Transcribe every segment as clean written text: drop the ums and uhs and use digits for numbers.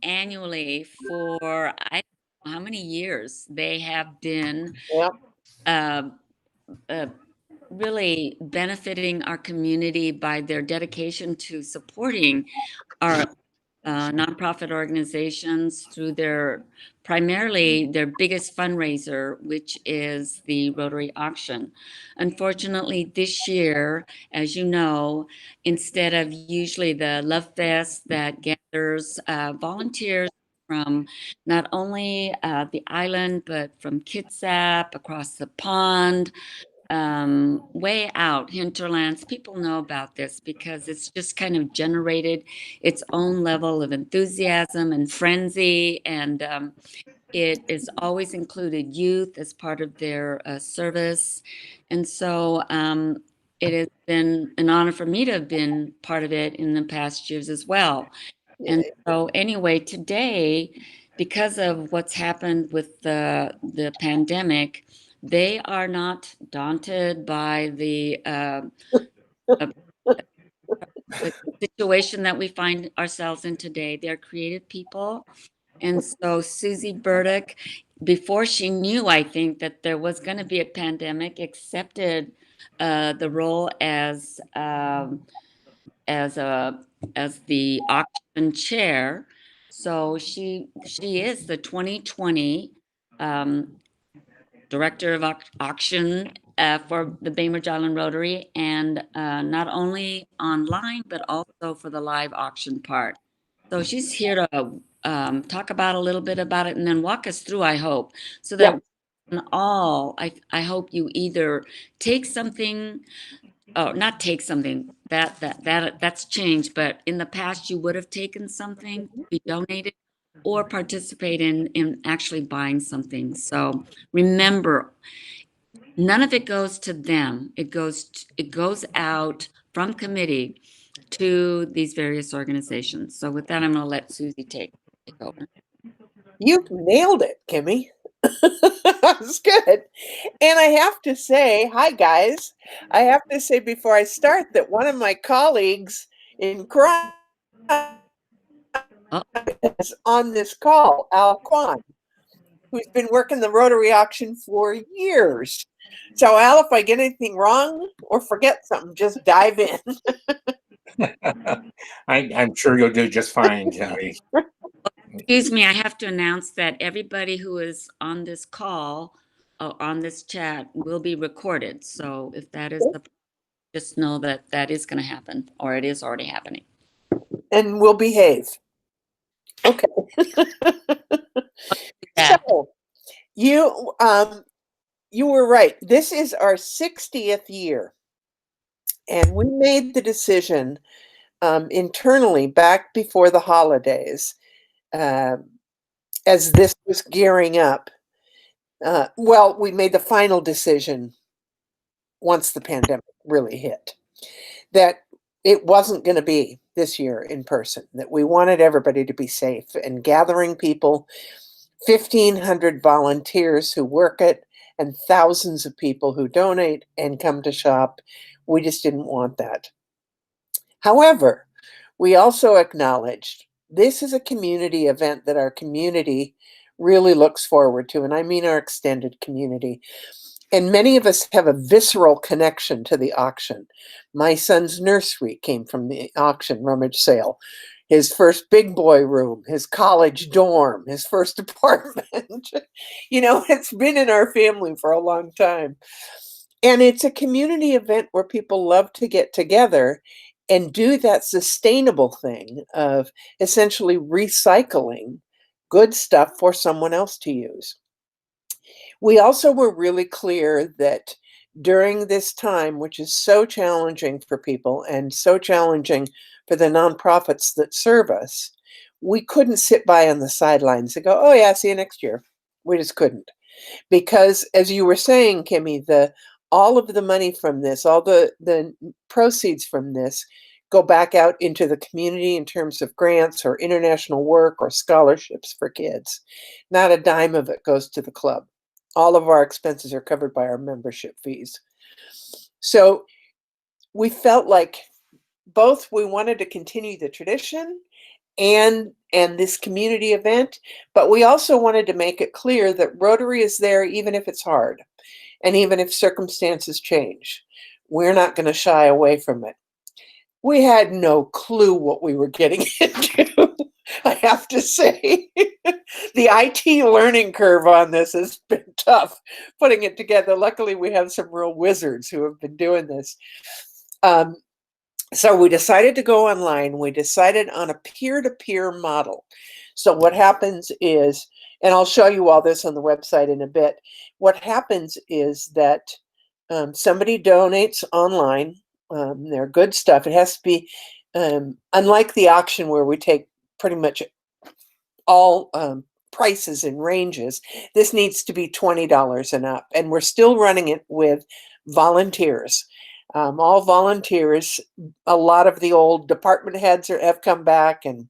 annually for I don't know how many years they have been Yeah. uh, uh, really benefiting our community by their dedication to supporting our nonprofit organizations through their primarily their biggest fundraiser, which is the Rotary Auction. Unfortunately, this year, as you know, instead of usually the Love Fest that gathers volunteers from not only the island, but from Kitsap, across the pond, way out hinterlands. People know about this because it's just kind of generated its own level of enthusiasm and frenzy, and it is always included youth as part of their service. And so it has been an honor for me to have been part of it in the past years as well. And so anyway, today, because of what's happened with the pandemic, they are not daunted by uh, the situation that we find ourselves in today. They're creative people. And so Susie Burdick, before she knew, I think, that there was going to be a pandemic, accepted the role as a as the auction chair. So she is the 2020 um, director of auction for the Bainbridge Island Rotary, and not only online but also for the live auction part. So she's here to talk about a little bit about it and then walk us through, I hope, so Yeah. that I hope you either take something, oh, not take something, that's changed, but in the past you would have taken something to be donated or participate in actually buying something. So remember, none of it goes to them. It goes out from committee to these various organizations. So with that, I'm going to let Susie take over. You nailed it, Kimmy. That's good. And I have to say, hi guys. I have to say before I start that one of my colleagues in crime Oh, is on this call, Al Kwan, who's been working the Rotary auction for years. So, Al, if I get anything wrong or forget something, just dive in. I'm sure you'll do just fine, Johnny. excuse me, I have to announce that everybody who is on this call, on this chat, will be recorded. So if that is just know that that is going to happen, or it is already happening. And we'll behave. Okay. Yeah. So, you you were right. This is our 60th year. And we made the decision internally back before the holidays, uh, as this was gearing up. Well, we made the final decision once the pandemic really hit that it wasn't going to be this year in person, that we wanted everybody to be safe, and gathering people, 1,500 volunteers who work it, and thousands of people who donate and come to shop. We just didn't want that. However, we also acknowledged this is a community event that our community really looks forward to, and I mean our extended community. And many of us have a visceral connection to the auction. My son's nursery came from the auction rummage sale. His first big boy room, his college dorm, his first apartment. It's been in our family for a long time. And it's a community event where people love to get together and do that sustainable thing of essentially recycling good stuff for someone else to use. We also were really clear that during this time, which is so challenging for people and so challenging for the nonprofits that serve us, we couldn't sit by on the sidelines and go, oh, yeah, see you next year. We just couldn't. Because as you were saying, Kimmy, all of the money from this, all the proceeds from this go back out into the community in terms of grants or international work or scholarships for kids. Not a dime of it goes to the club. All of our expenses are covered by our membership fees. So we felt like both we wanted to continue the tradition and and this community event, but we also wanted to make it clear that Rotary is there even if it's hard and even if circumstances change. We're not going to shy away from it. We had no clue what we were getting into, I have to say. The IT learning curve on this has been tough, putting it together. Luckily, we have some real wizards who have been doing this. So we decided to go online. We decided on a peer-to-peer model. So what happens is, and I'll show you all this on the website in a bit, what happens is that somebody donates online. They're good stuff. It has to be, unlike the auction where we take pretty much all prices and ranges, this needs to be $20 and up. And we're still running it with volunteers. All volunteers. A lot of the old department heads have come back, and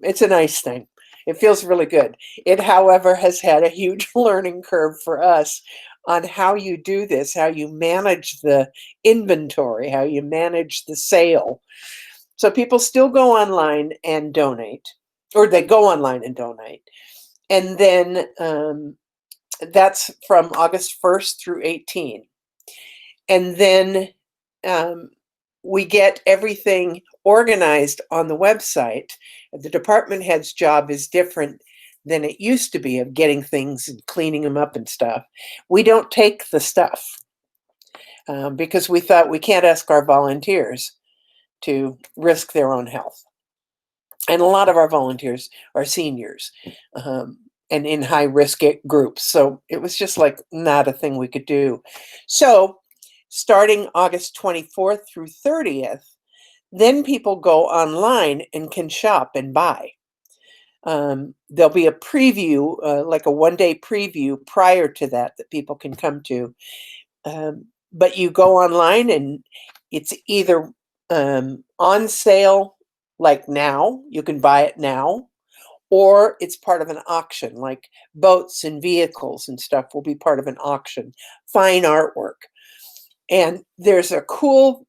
it's a nice thing. It feels really good. It, however, has had a huge learning curve for us on how you do this, how you manage the inventory, how you manage the sale. So people still go online and donate, or they go online and donate. And then that's from August 1st through 18. And then we get everything organized on the website. The department head's job is different than it used to be, of getting things and cleaning them up and stuff. We don't take the stuff because we thought we can't ask our volunteers to risk their own health. And a lot of our volunteers are seniors and in high risk groups. So it was just like not a thing we could do. So starting August 24th through 30th, then people go online and can shop and buy. There'll be a preview, like a one-day preview prior to that people can come to. But you go online and it's either on sale, like now, you can buy it now, or it's part of an auction, like boats and vehicles and stuff will be part of an auction, fine artwork. And there's a cool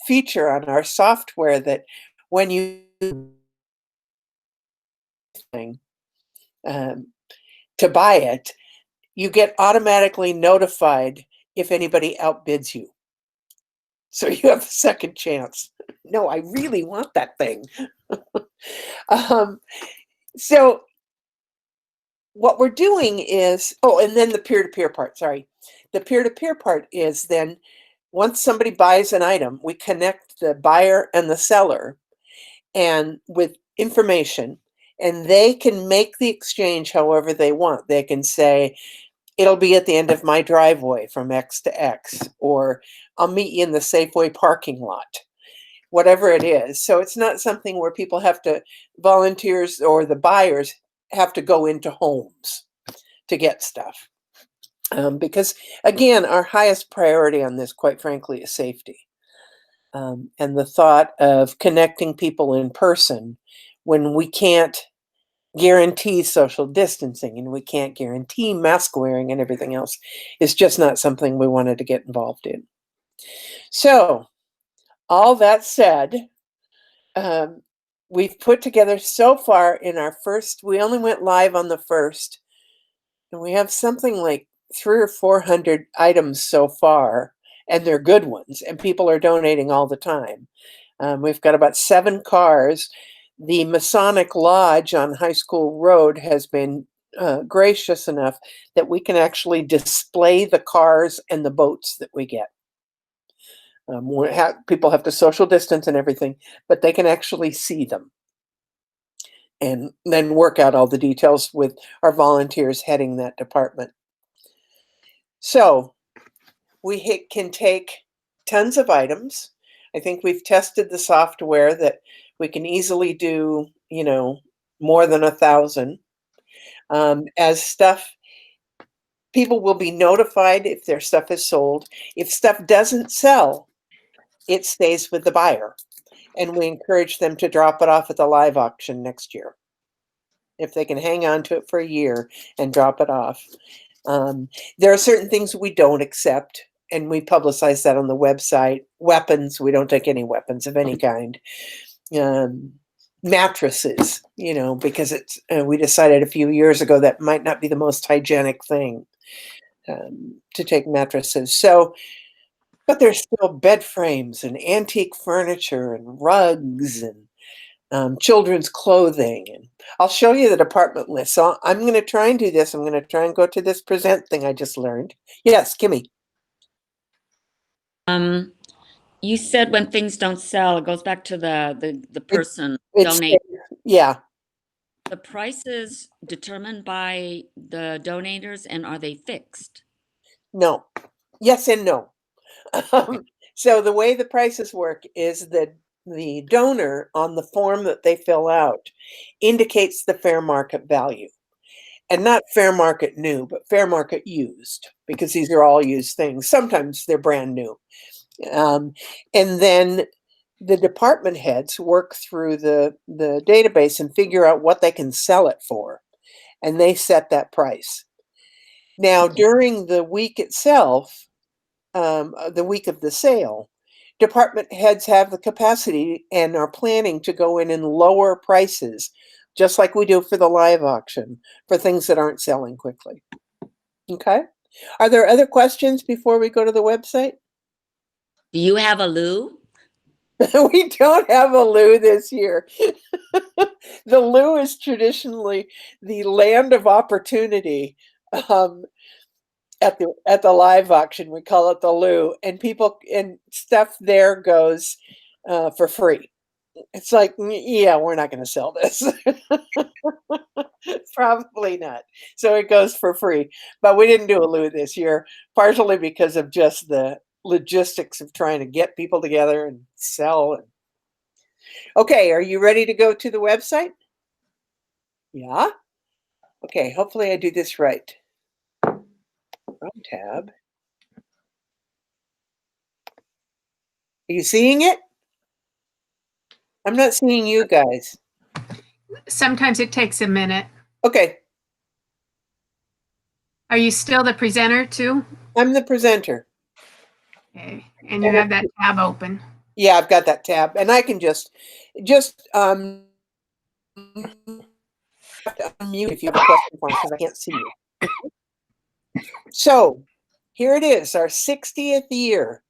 feature on our software that when you to buy it, you get automatically notified if anybody outbids you. So you have a second chance. No, I really want that thing. So what we're doing is, oh, and then the peer-to-peer part, sorry. The peer-to-peer part is then once somebody buys an item, we connect the buyer and the seller and with information, and they can make the exchange however they want. They can say, it'll be at the end of my driveway from X to X, or I'll meet you in the Safeway parking lot, whatever it is. So it's not something where people have to, volunteers or the buyers have to go into homes to get stuff. Because again, our highest priority on this, quite frankly, is safety. And the thought of connecting people in person when we can't guarantee social distancing and we can't guarantee mask wearing and everything else is just not something we wanted to get involved in. So all that said, we've put together so far in our first, we only went live on the 1st, and we have something like 300 or 400 items so far, and they're good ones, and people are donating all the time. We've got about 7 cars. The Masonic Lodge on High School Road has been gracious enough that we can actually display the cars and the boats that we get. People have to social distance and everything, but they can actually see them and then work out all the details with our volunteers heading that department. So we can take tons of items. I think we've tested the software that we can easily do, more than 1,000. As stuff, people will be notified if their stuff is sold. If stuff doesn't sell, it stays with the buyer. And we encourage them to drop it off at the live auction next year, if they can hang on to it for a year and drop it off. There are certain things we don't accept, and we publicize that on the website. Weapons, we don't take any weapons of any kind. mattresses, because we decided a few years ago that might not be the most hygienic thing to take mattresses. So, but there's still bed frames and antique furniture and rugs and children's clothing. And I'll show you the department list. So I'm going to try and do this. I'm going to try and go to this present thing I just learned. Yes, Kimmy. You said when things don't sell, it goes back to the person It's donating. Yeah. The prices determined by the donators, and are they fixed? No. Yes and no. So the way the prices work is that the donor on the form that they fill out indicates the fair market value. And not fair market new, but fair market used, because these are all used things. Sometimes they're brand new. And then the department heads work through the database and figure out what they can sell it for. And they set that price. Now, during the week itself, the week of the sale, department heads have the capacity and are planning to go in and lower prices, just like we do for the live auction, for things that aren't selling quickly. Okay? Are there other questions before we go to the website? Do you have a loo? We don't have a loo this year. The loo is traditionally the land of opportunity. At the live auction, we call it the loo, and people and stuff there goes for free. It's like, yeah, we're not going to sell this. Probably not. So it goes for free. But we didn't do a loo this year, partially because of just the logistics of trying to get people together and sell. Okay, are you ready to go to the website? Yeah? Okay, hopefully I do this right. Wrong tab. Are you seeing it? I'm not seeing you guys. Sometimes it takes a minute. Okay, Are you still the presenter too? I'm the presenter. Okay. And you have that tab open. Yeah, I've got that tab, and I can just unmute if you have a question for me, because I can't see you. So here it is, our 60th year.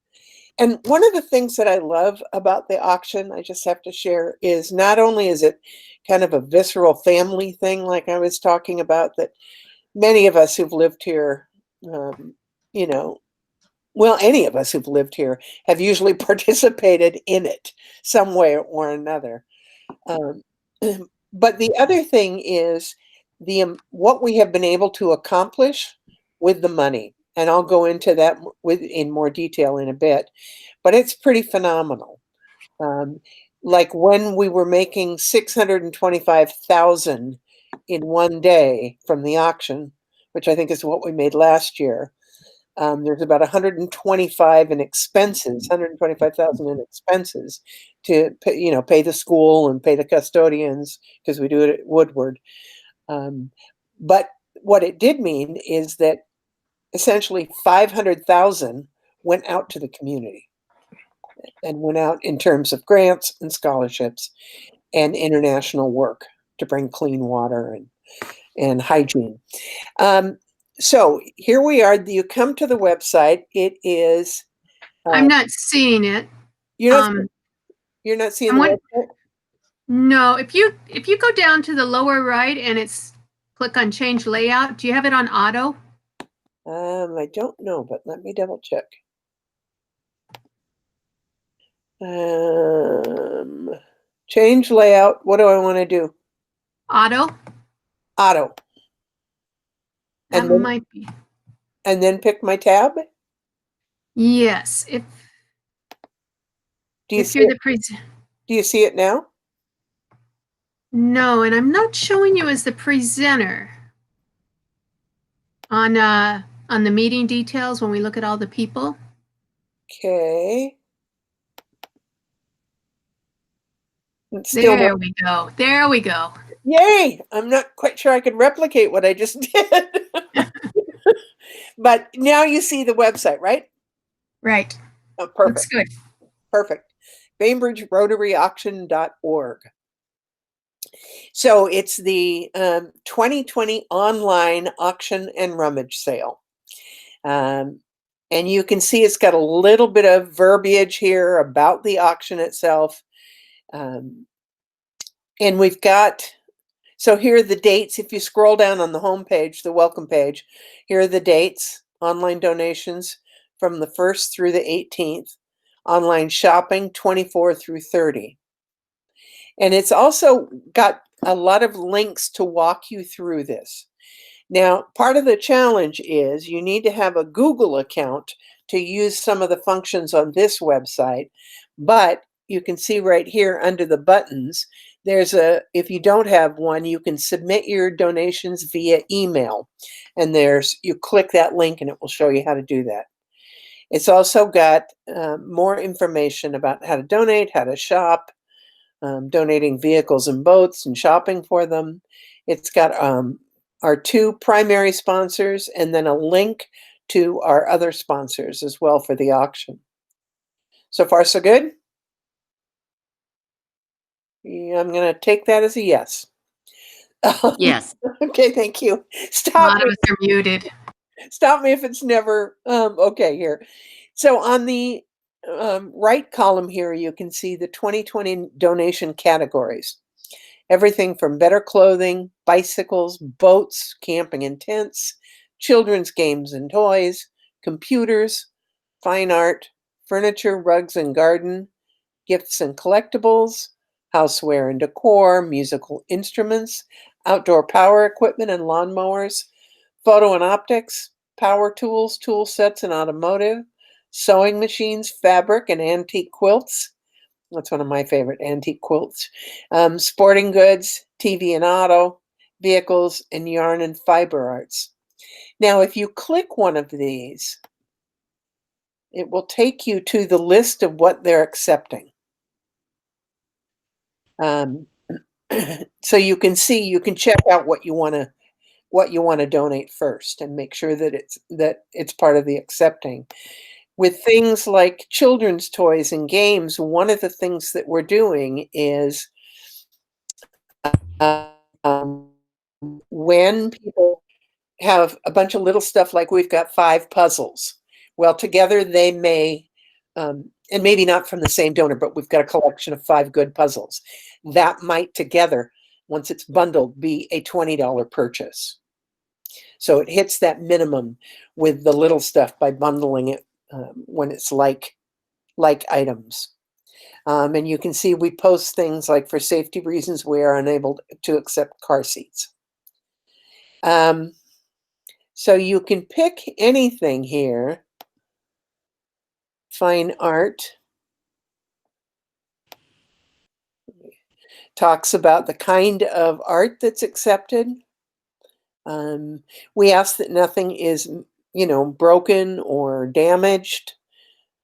And one of the things that I love about the auction, I just have to share, is not only is it kind of a visceral family thing, like I was talking about, that many of us who've lived here, well, any of us who've lived here have usually participated in it some way or another. But the other thing is what we have been able to accomplish with the money. And I'll go into that in more detail in a bit. But it's pretty phenomenal. Like when we were making $625,000 in one day from the auction, which I think is what we made last year. There's about 125 in expenses, 125,000 in expenses to pay the school and pay the custodians, because we do it at Woodward. But what it did mean is that essentially 500,000 went out to the community, and went out in terms of grants and scholarships and international work to bring clean water and hygiene. So here we are. You come to the website. It is. I'm not seeing it. You're not seeing the website? No. If you go down to the lower right and it's click on change layout, do you have it on auto? I don't know, but let me double check. Change layout. What do I want to do? Auto? Auto. That might be. And then pick my tab? Yes. Do you see it now? No, and I'm not showing you as the presenter. On the meeting details when we look at all the people. Okay. There we go. There we go. Yay! I'm not quite sure I could replicate what I just did. But now you see the website, right? Right. Oh, perfect. Looks good. Perfect. BainbridgeRotaryAuction.org. So it's the 2020 online auction and rummage sale. And you can see it's got a little bit of verbiage here about the auction itself. And we've got, so here are the dates. If you scroll down on the home page, the welcome page, here are the dates, online donations from the 1st through the 18th, online shopping 24 through 30. And it's also got a lot of links to walk you through this. Now, part of the challenge is you need to have a Google account to use some of the functions on this website, but you can see right here under the buttons, if you don't have one, you can submit your donations via email. And you click that link and it will show you how to do that. It's also got more information about how to donate, how to shop, donating vehicles and boats and shopping for them. It's got our 2 primary sponsors and then a link to our other sponsors as well for the auction. So far, so good? Yeah, I'm going to take that as a yes. Yes. Okay, thank you. A Stop lot of me. us are muted. Stop me if it's never okay here. So on the right column here, you can see the 2020 donation categories. Everything from better clothing, bicycles, boats, camping and tents, children's games and toys, computers, fine art, furniture, rugs and garden, gifts and collectibles, houseware and decor, musical instruments, outdoor power equipment and lawnmowers, photo and optics, power tools, tool sets and automotive, sewing machines, fabric and antique quilts. That's one of my favorite, antique quilts. Sporting goods, TV and auto, vehicles, and yarn and fiber arts. Now, if you click one of these, it will take you to the list of what they're accepting. So you can see, you can check out what you want to donate first and make sure that it's part of the accepting. With things like children's toys and games, one of the things that we're doing is when people have a bunch of little stuff, like we've got 5 puzzles, well, together they may, and maybe not from the same donor, but we've got a collection of 5 good puzzles. That might together, once it's bundled, be a $20 purchase. So it hits that minimum with the little stuff by bundling it when it's like items. And you can see we post things like, for safety reasons, we are unable to accept car seats. So you can pick anything here. Fine art talks about the kind of art that's accepted. We ask that nothing is, broken or damaged.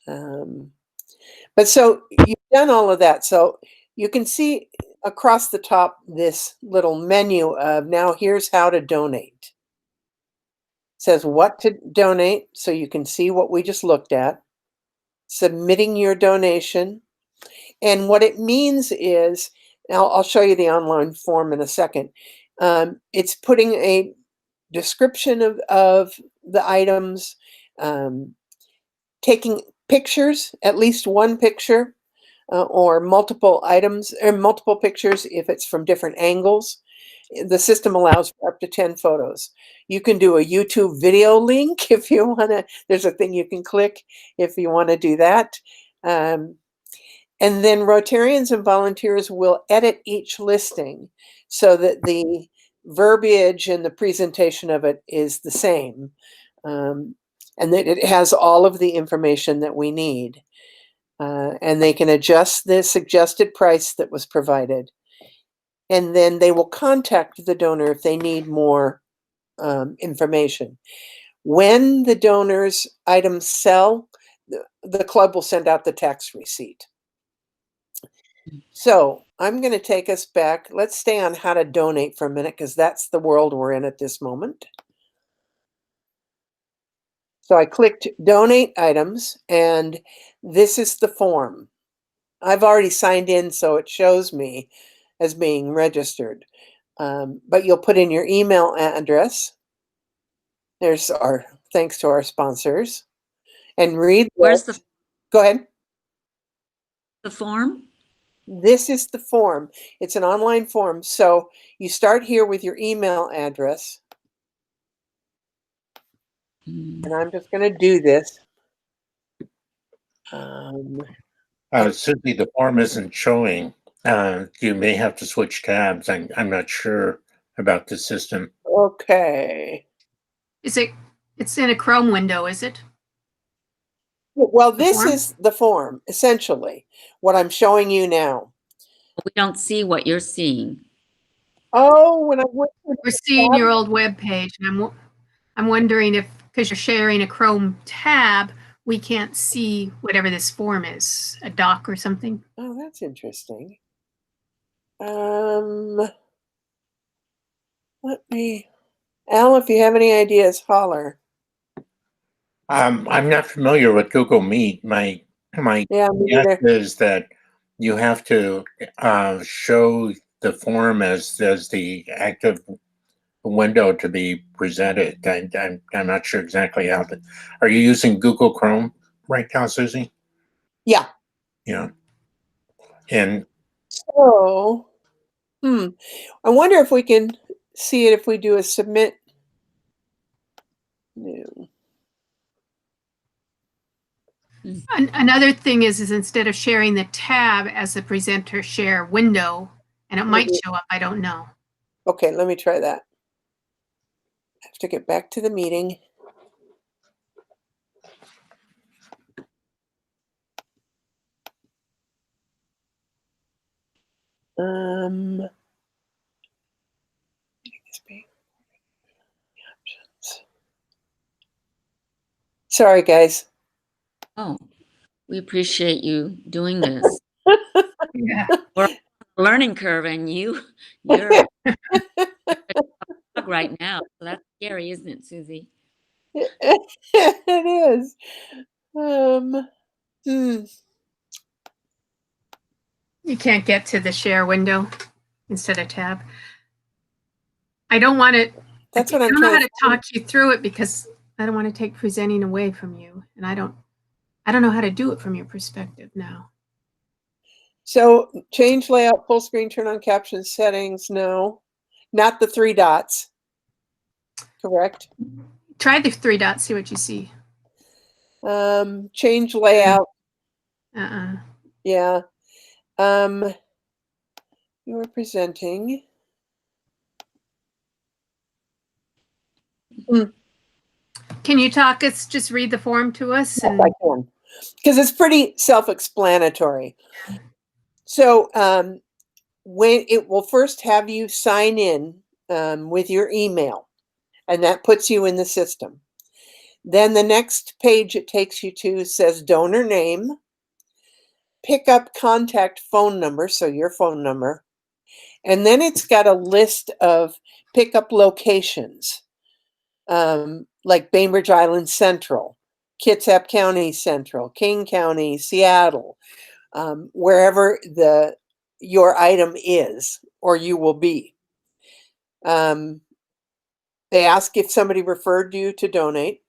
But so you've done all of that. So you can see across the top this little menu of, now here's how to donate. It says what to donate, so you can see what we just looked at. Submitting your donation. And what it means is, I'll show you the online form in a second. It's putting a description of the items, taking pictures, at least one picture, or multiple items, or multiple pictures if it's from different angles. The system allows for up to 10 photos. You can do a YouTube video link if you want to. There's a thing you can click if you want to do that. And then Rotarians and volunteers will edit each listing so that the verbiage and the presentation of it is the same, and that it has all of the information that we need. And they can adjust the suggested price that was provided. And then they will contact the donor if they need more information. When the donor's items sell, the club will send out the tax receipt. So I'm going to take us back. Let's stay on how to donate for a minute, because that's the world we're in at this moment. So I clicked donate items, and this is the form. I've already signed in, so it shows me as being registered. But you'll put in your email address. There's our thanks to our sponsors. And read Where's this. Go ahead. the form? This is the form. It's an online form. So you start here with your email address. And I'm just going to do this. Susie, the form isn't showing. You may have to switch tabs. I'm not sure about the system. Okay. It's in a Chrome window, is it? Well, this form? is the form, essentially, what I'm showing you now. We don't see what you're seeing. Oh, when I went to We're seeing your old web page, and I'm wondering if, because you're sharing a Chrome tab, we can't see whatever this form is, a doc or something. Oh, that's interesting. Let me, Al, if you have any ideas, holler. I'm not familiar with Google Meet. My Yeah, me guess neither. is that you have to show the form as the active window to be presented. I'm not sure exactly how. Are you using Google Chrome right now, Susie? Yeah. Yeah. And So, I wonder if we can see it if we do a submit new. Another thing is instead of sharing the tab as the presenter, share window, and it might show up. I don't know. Okay, let me try that. I have to get back to the meeting. Sorry, guys. Oh, we appreciate you doing this. Yeah. We're on a learning curve, and you're right now. So that's scary, isn't it, Susie? It is. You can't get to the share window instead of tab. I don't want to. That's what I I'm don't know trying how to talk you through it because I don't want to take presenting away from you, and I don't know how to do it from your perspective now. So change layout, full screen, turn on caption settings. No, not the 3 dots. Correct. Try the 3 dots, see what you see. Change layout. Yeah. You are presenting. Can you talk us, just read the form to us? Yes, I can. Because it's pretty self-explanatory. So when it will first have you sign in with your email, and that puts you in the system. Then the next page it takes you to says donor name, pick up contact phone number, so your phone number, and then it's got a list of pickup locations, like Bainbridge Island Central, Kitsap County Central, King County, Seattle, wherever your item is or you will be. They ask if somebody referred you to donate.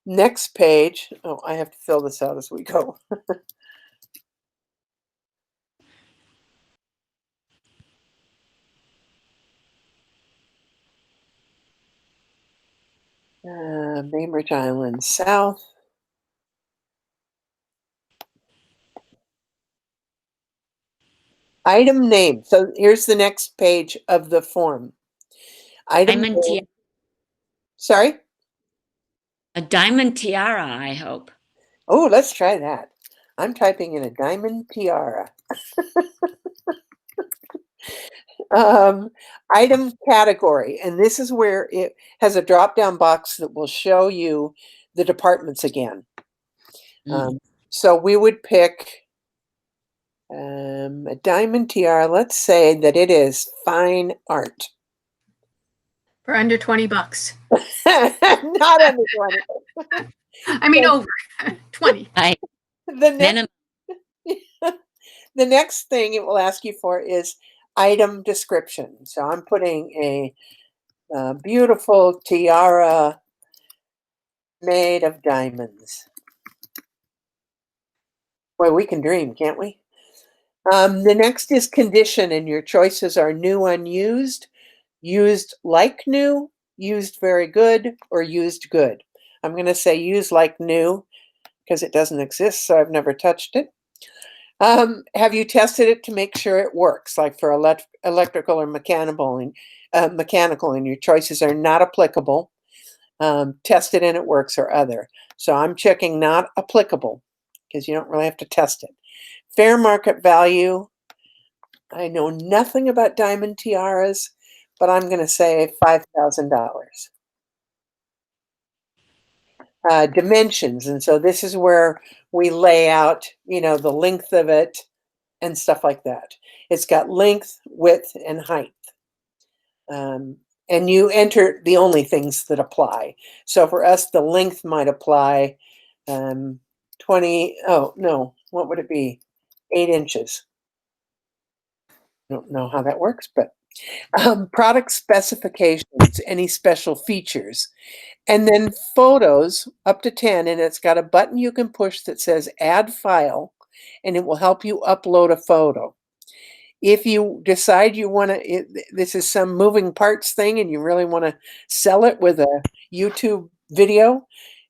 Next page. Oh, I have to fill this out as we go. Bainbridge Island South. Item name. So here's the next page of the form. Item Diamond name. Sorry? A diamond tiara, I hope. Oh, let's try that. I'm typing in a diamond tiara. Item category. And this is where it has a drop-down box that will show you the departments again. So we would pick a diamond tiara. Let's say that it is fine art. For under $20. Not under 20. I mean, over 20. The next thing it will ask you for is item description. So I'm putting a beautiful tiara made of diamonds. Boy, we can dream, can't we? The next is condition, and your choices are new, unused, used like new, used very good, or used good. I'm going to say use like new because it doesn't exist, so I've never touched it. Have you tested it to make sure it works, like for electrical or mechanical, and your choices are not applicable, tested and it works, or other. So I'm checking not applicable because you don't really have to test it. Fair market value. I know nothing about diamond tiaras, but I'm going to say $5,000. Dimensions, and so this is where we lay out, the length of it and stuff like that. It's got length, width, and height. And you enter the only things that apply. So for us, the length might apply 20, oh no, what would it be? 8 inches. I don't know how that works, but product specifications, any special features. And then photos up to 10, and it's got a button you can push that says add file, and it will help you upload a photo. If you decide you want to, this is some moving parts thing and you really want to sell it with a YouTube video,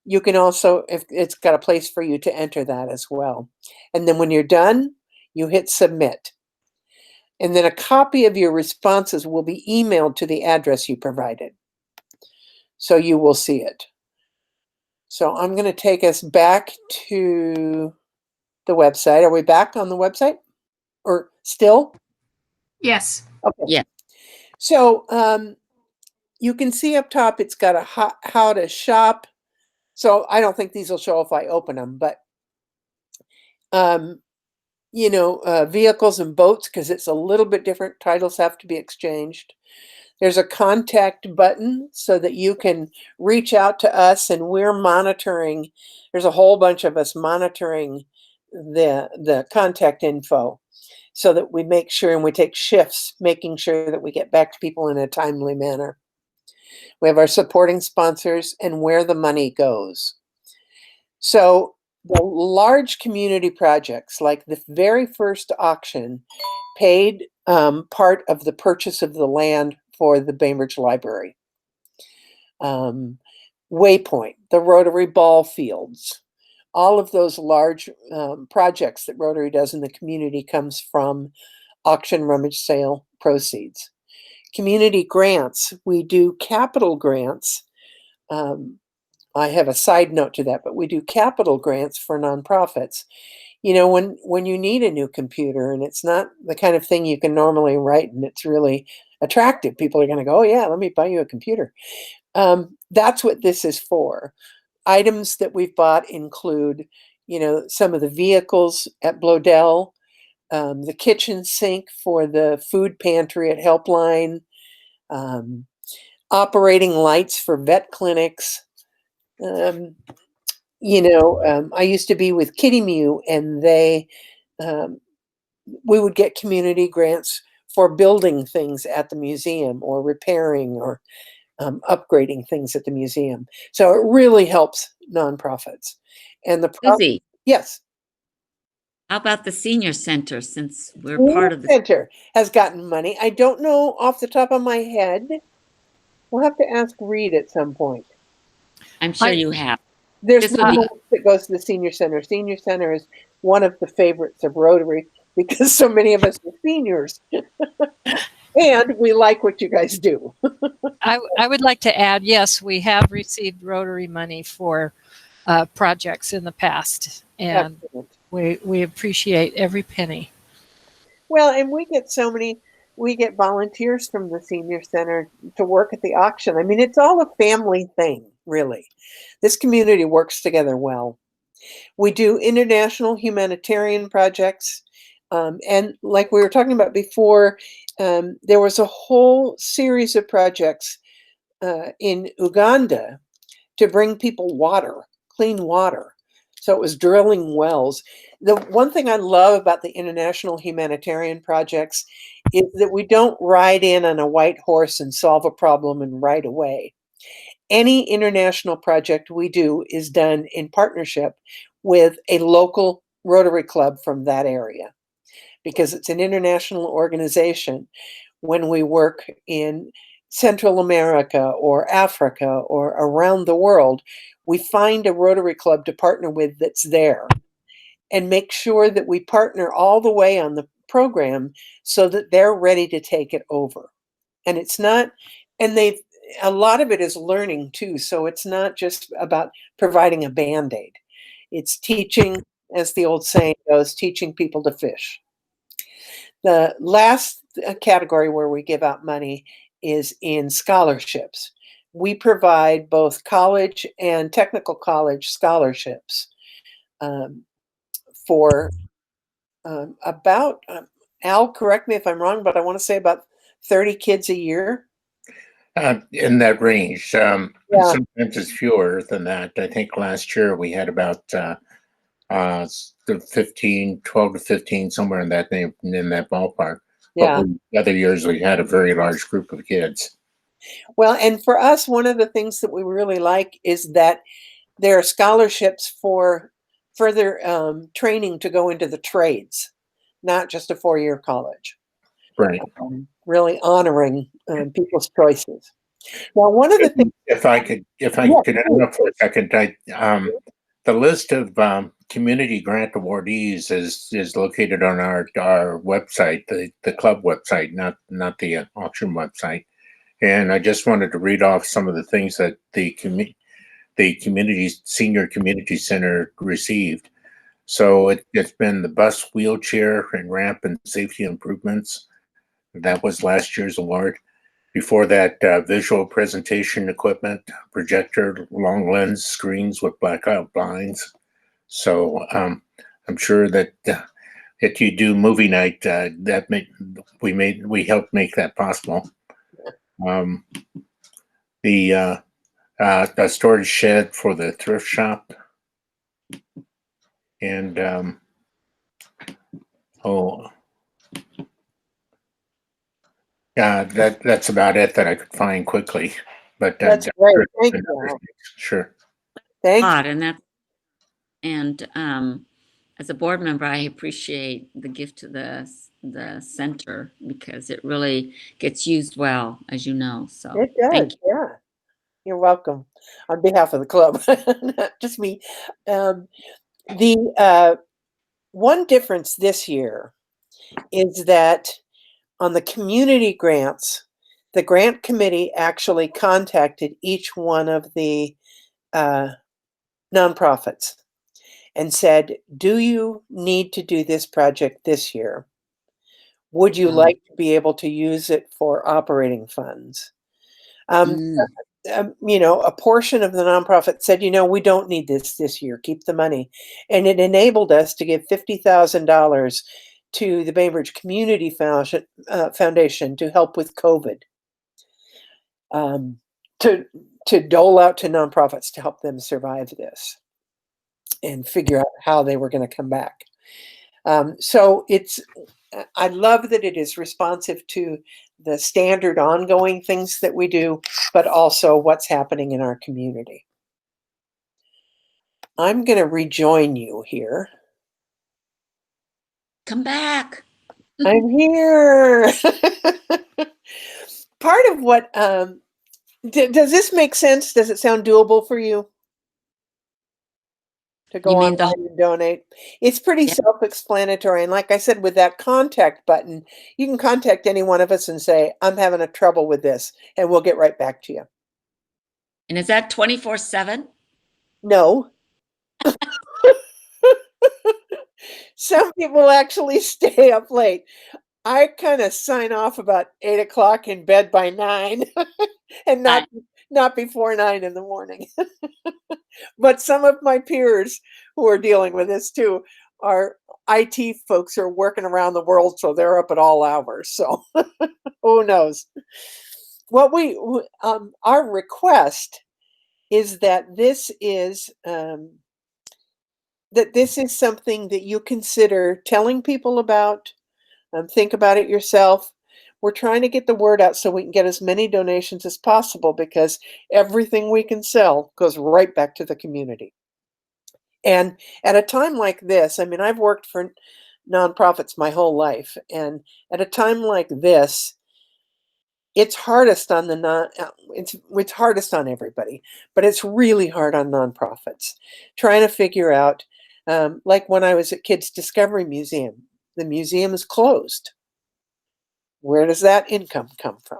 you can also, if it's got a place for you to enter that as well. And then when you're done, you hit submit. And then a copy of your responses will be emailed to the address you provided. So you will see it. So I'm going to take us back to the website. Are we back on the website or still? Yes. Okay. Yeah. So you can see up top, it's got a how to shop. So I don't think these will show if I open them, but vehicles and boats, because it's a little bit different. Titles have to be exchanged. There's a contact button so that you can reach out to us, and we're monitoring. There's a whole bunch of us monitoring the contact info so that we make sure, and we take shifts making sure that we get back to people in a timely manner. We have our supporting sponsors and where the money goes. So the large community projects, like the very first auction, paid part of the purchase of the land for the Bainbridge Library. Waypoint, the Rotary ball fields, all of those large projects that Rotary does in the community comes from auction rummage sale proceeds. Community grants, we do capital grants. I have a side note to that, but we do capital grants for nonprofits. When you need a new computer and it's not the kind of thing you can normally write and it's really attractive, people are going to go, oh yeah, let me buy you a computer. That's what this is for. Items that we've bought include, some of the vehicles at Blodell, the kitchen sink for the food pantry at Helpline, operating lights for vet clinics. I used to be with Kitty Mew, and we would get community grants for building things at the museum or repairing or upgrading things at the museum. So it really helps nonprofits. And Susie, yes. how about the senior center, since we're Senior part of the Center has gotten money. I don't know off the top of my head. We'll have to ask Reed at some point. I'm sure you have. There's This would one be- that goes to the Senior Center. Senior Center is one of the favorites of Rotary because so many of us are seniors. And we like what you guys do. I would like to add, yes, we have received Rotary money for projects in the past, and Excellent. we appreciate every penny. Well, and we get volunteers from the Senior Center to work at the auction. I mean, it's all a family thing, really. This community works together well. We do international humanitarian projects. And like we were talking about before, there was a whole series of projects in Uganda to bring people water, clean water. So it was drilling wells. The one thing I love about the international humanitarian projects is that we don't ride in on a white horse and solve a problem and right away. Any international project we do is done in partnership with a local Rotary Club from that area because it's an international organization. When we work in Central America or Africa or around the world, we find a Rotary Club to partner with that's there and make sure that we partner all the way on the program so that they're ready to take it over. And it's not, and they've, a lot of it is learning too. So it's not just about providing a Band-Aid. It's teaching, as the old saying goes, teaching people to fish. The last category where we give out money is in scholarships. We provide both college and technical college scholarships for about, Al, correct me if I'm wrong, but I want to say about 30 kids a year. In that range. Yeah. Sometimes it's fewer than that. I think last year we had about 15, 12 to 15, somewhere in that ballpark. Yeah. But other years we had a very large group of kids. Well, and for us, one of the things that we really like is that there are scholarships for further training to go into the trades, not just a 4-year college. Right. Really honoring people's choices. Well, one of the things, If I could interrupt for a second, the list of community grant awardees is located on our website, the club website, not the auction website. And I just wanted to read off some of the things that the senior community center received. So it's been the bus, wheelchair, and ramp and safety improvements. That was last year's award. Before that, visual presentation equipment, projector, long lens screens with blackout blinds. So I'm sure that if you do movie night, we helped make that possible. The storage shed for the thrift shop, and that's about it that I could find quickly. But that's great. Thank you. Sure. Thank you. And as a board member, I appreciate the gift to the center because it really gets used well, as you know. So It does. thank you. Yeah. You're welcome on behalf of the club, not just me. The one difference this year is that on the community grants, the grant committee actually contacted each one of the nonprofits and said, do you need to do this project this year? Would you like to be able to use it for operating funds? A portion of the nonprofit said, we don't need this year. Keep the money. And it enabled us to give $50,000 to the Bainbridge Community Foundation to help with COVID, to dole out to nonprofits to help them survive this and figure out how they were going to come back. So I love that it is responsive to the standard ongoing things that we do, but also what's happening in our community. I'm going to rejoin you here. Come back. I'm here. Part of what, does this make sense? Does it sound doable for you? To go online and donate. It's pretty self-explanatory. And like I said, with that contact button, you can contact any one of us and say, I'm having a trouble with this, and we'll get right back to you. And is that 24/7? No. Some people actually stay up late. I kind of sign off about 8 o'clock, in bed by 9 and not before 9 in the morning. But some of my peers who are dealing with this too are IT folks who are working around the world, so they're up at all hours. So who knows? What our request is that this is that this is something that you consider telling people about. Think about it yourself. We're trying to get the word out so we can get as many donations as possible, because everything we can sell goes right back to the community. And at a time like this, I mean, I've worked for nonprofits my whole life, and at a time like this, it's hardest on the it's hardest on everybody, but it's really hard on nonprofits trying to figure out, like when I was at Kids Discovery Museum, the museum is closed. Where does that income come from?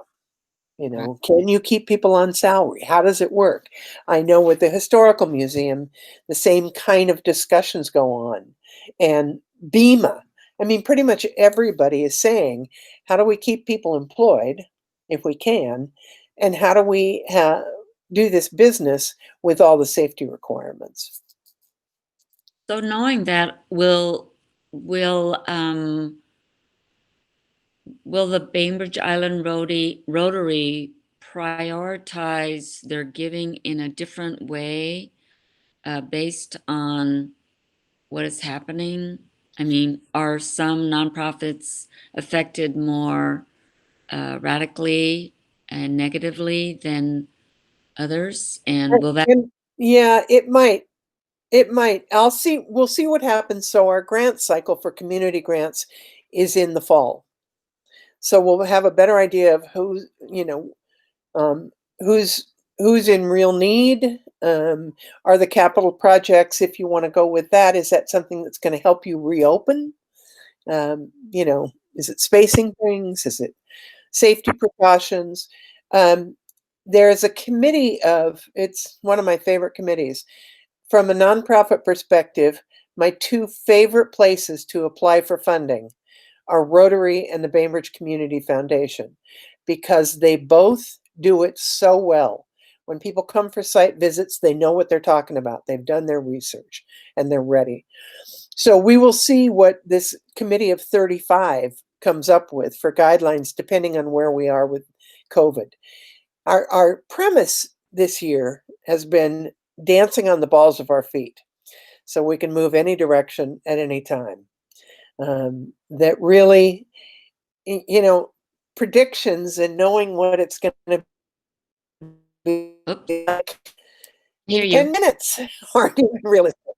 Can you keep people on salary? How does it work? I know with the historical museum, the same kind of discussions go on. And BEMA, I mean, pretty much everybody is saying, how do we keep people employed if we can? And how do we do this business with all the safety requirements? So knowing that, will the Bainbridge Island Rotary prioritize their giving in a different way based on what is happening? I mean, are some nonprofits affected more radically and negatively than others? And will that? Yeah, it might. It might. We'll see what happens. So our grant cycle for community grants is in the fall. So we'll have a better idea of um, who's who's in real need. Are the capital projects, if you want to go with that, is that something that's going to help you reopen? Is it spacing things? Is it safety precautions? There's a committee it's one of my favorite committees. From a nonprofit perspective, my two favorite places to apply for funding are Rotary and the Bainbridge Community Foundation, because they both do it so well. When people come for site visits, they know what they're talking about. They've done their research and they're ready. So we will see what this committee of 35 comes up with for guidelines, depending on where we are with COVID. Our premise this year has been dancing on the balls of our feet, so we can move any direction at any time. That really, predictions and knowing what it's going to be Oops, like hear in you. 10 minutes aren't even realistic.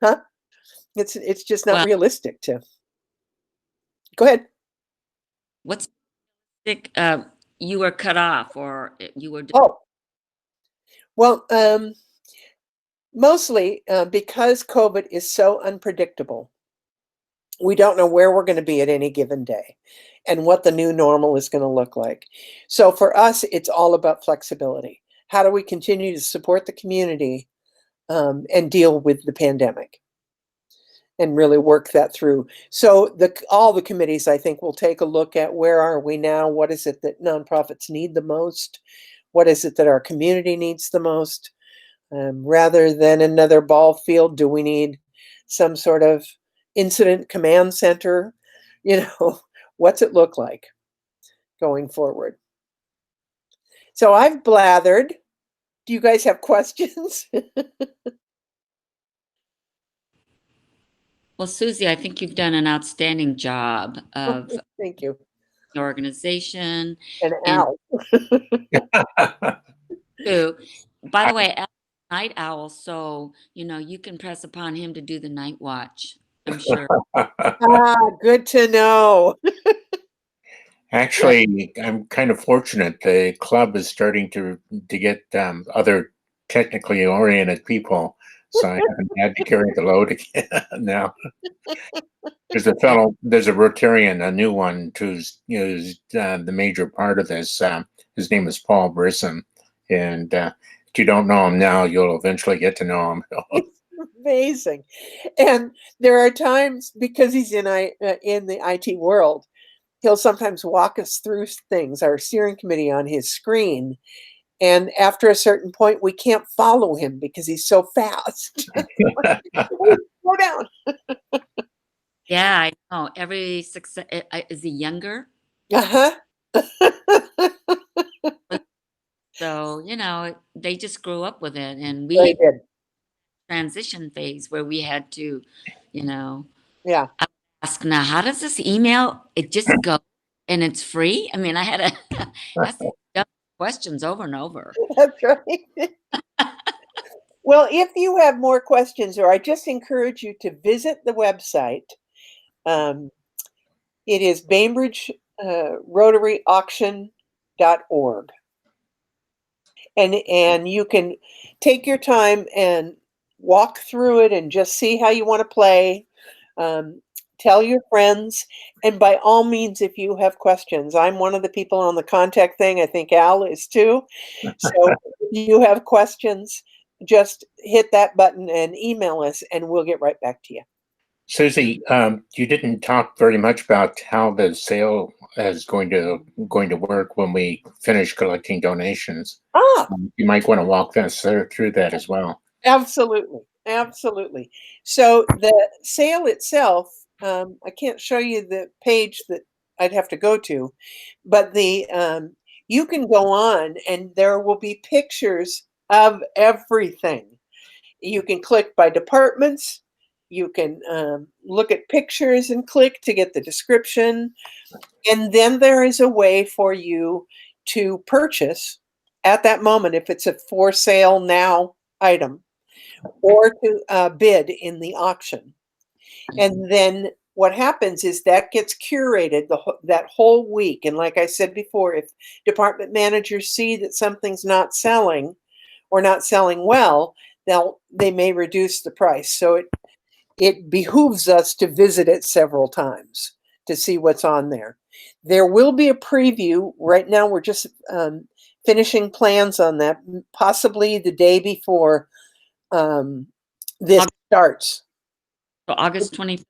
Huh? It's just not Well, realistic to. Go ahead. what's you were cut off, or you were? Oh, well, mostly because COVID is so unpredictable. We don't know where we're going to be at any given day and what the new normal is going to look like. So for us, it's all about flexibility. How do we continue to support the community and deal with the pandemic and really work that through? So all the committees, I think, will take a look at where are we now? What is it that nonprofits need the most? What is it that our community needs the most? Rather than another ball field, do we need some sort of incident command center? What's it look like going forward? So I've blathered. Do you guys have questions? Well, Susie, I think you've done an outstanding job of Thank you. the organization. And And Al. too, by the way, Al's a night owl, so you can press upon him to do the night watch, I'm sure. Good to know. Actually, I'm kind of fortunate. The club is starting to get other technically oriented people, so I haven't had to carry the load again now. There's a fellow, there's a Rotarian, a new one, who's the major part of this. His name is Paul Brisson, and if you don't know him now, you'll eventually get to know him. It's amazing. And there are times, because he's in the IT world, he'll sometimes walk us through things, our steering committee on his screen. And after a certain point, we can't follow him because he's so fast. Slow down. Yeah, I know. Every success is he younger? Uh-huh. So, they just grew up with it, and They did. transition phase where we had to, you know, Yeah, ask now, how does this email, it just go and it's free? I mean, I had to ask these dumb questions over and over. that's right. Well, if you have more questions, or I just encourage you to visit the website. It is Bainbridge Rotary Auction.org. And you can take your time and walk through it and just see how you want to play. Tell your friends, and by all means, if you have questions, I'm one of the people on the contact thing. I think Al is too. So if you have questions, just hit that button and email us, and we'll get right back to you. Susie, you didn't talk very much about how the sale is going to work when we finish collecting donations. You might want to walk us through that as well. Absolutely. Absolutely. So the sale itself, I can't show you the page that I'd have to go to, but you can go on and there will be pictures of everything. You can click by departments. You can look at pictures and click to get the description. And then there is a way for you to purchase at that moment if it's a for sale now item, or to bid in the auction. And then what happens is that gets curated that whole week. And like I said before, if department managers see that something's not selling or not selling well, they may reduce the price. So it behooves us to visit it several times to see what's on there. There will be a preview. Right now, we're just finishing plans on that, possibly the day before this starts. So August 23rd,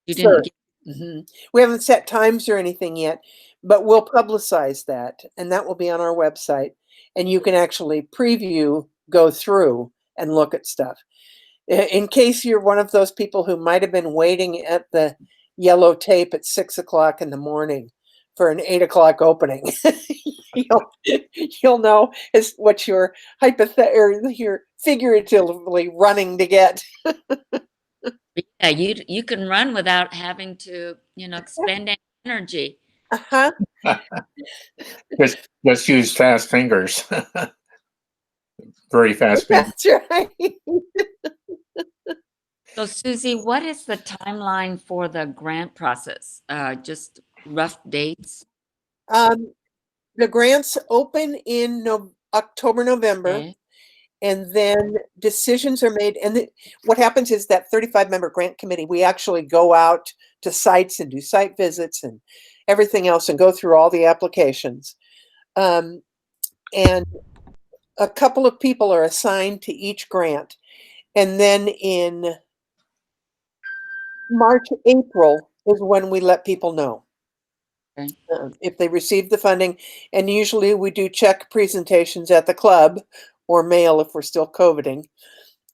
you Sure. didn't We haven't set times or anything yet, but we'll publicize that, and that will be on our website. And you can actually preview, go through, and look at stuff. In case you're one of those people who might have been waiting at the yellow tape at 6 o'clock in the morning for an 8 o'clock opening, you'll know what you're figuratively running to get. Yeah, you can run without having to, expend any energy. Uh-huh. Just use fast fingers. Very fast fingers. That's right. So Susie, what is the timeline for the grant process? Just rough dates? The grants open in October, November. Okay. And then decisions are made. And what happens is that 35-member grant committee, we actually go out to sites and do site visits and everything else and go through all the applications. And a couple of people are assigned to each grant. And then in March, April is when we let people know. Okay. If they receive the funding. And usually we do check presentations at the club or mail if we're still COVIDing.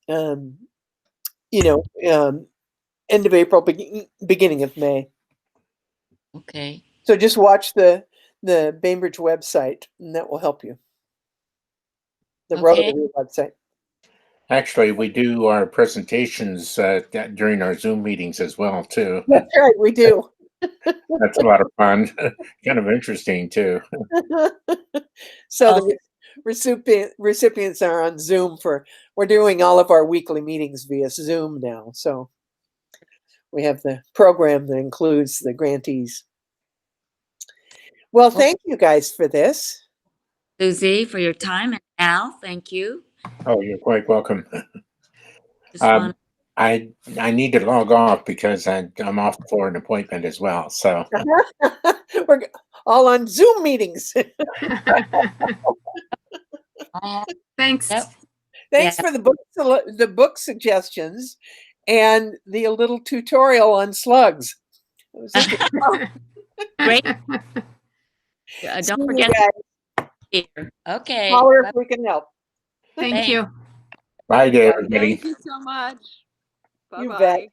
End of April, beginning of May. Okay. So just watch the Bainbridge website, and that will help you. The Okay. Rotary website. Actually, we do our presentations during our Zoom meetings as well, too. That's right, we do. That's a lot of fun. Kind of interesting, too. So the recipients are on Zoom we're doing all of our weekly meetings via Zoom now. So we have the program that includes the grantees. Well, thank you guys for this. Susie, for your time, and Al, thank you. Oh, you're quite welcome. Just want I need to log off because I'm off for an appointment as well. So We're all on Zoom meetings. Thanks. Yep. Thanks Yeah. for the book suggestions and the little tutorial on slugs. It was interesting. Great. See Don't you forget guys. here. Okay. Holler if we can help. Thank you. bye, there, everybody. Thank you so much. You Bye-bye. bet.